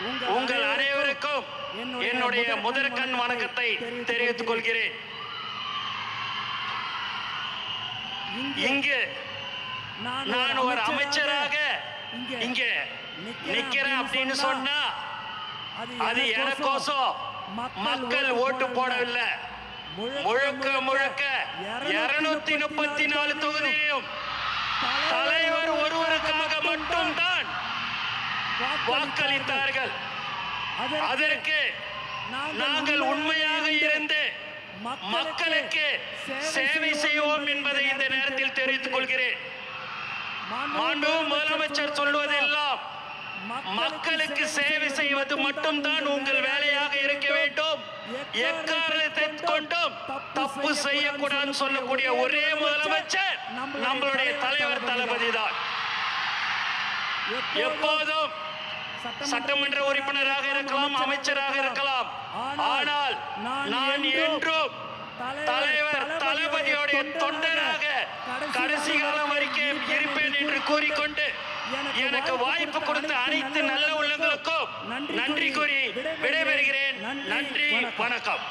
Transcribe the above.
உங்கள் அனைவருக்கும் என்னுடைய முதற்கண் வணக்கத்தை தெரிவித்துக் கொள்கிறேன். இங்கு நான் ஒரு அமைச்சராக இங்கே நிக்கிறேன் அப்படின்னு சொன்னா அது எனக்கோசம் மக்கள் ஓட்டு போடவில்லை. முழுக்க முழுக்க 234 தொகுதியும் தலைவர் ஒருவருக்காக மட்டும்தான் வாக்களித்தார்கள். அதற்கு நாங்கள் உண்மையாக இருந்து மக்களுக்கு சேவை செய்வோம் என்பதை இந்த நேரத்தில் தெரிவித்துக் கொள்கிறேன். மாண்பு முதலமைச்சர் சொல்வதெல்லாம் மக்களுக்கு சேவை செய்வது மட்டும்தான் உங்கள் வேலையாக இருக்க வேண்டும். எக்காரணத்தை கொண்டும் தப்பு செய்யக்கூடாதுன்னு சொல்லக்கூடிய ஒரே முதலமைச்சர் நம்மளுடைய தலைவர் தளபதி தான். எப்போதும் சட்டமன்ற உறுப்பினராக இருக்கலாம், அமைச்சராக இருக்கலாம், ஆனால் நான் என்றும் தலைவர் தளபதியோடைய தொண்டராக கடைசி காலம் வரைக்கும் இருப்பேன் என்று கூறிக்கொண்டு எனக்கு வாய்ப்பு கொடுத்த அனைத்து நல்ல உள்ளங்களுக்கும் நன்றி கூறி விடைபெறுகிறேன். நன்றி, வணக்கம்.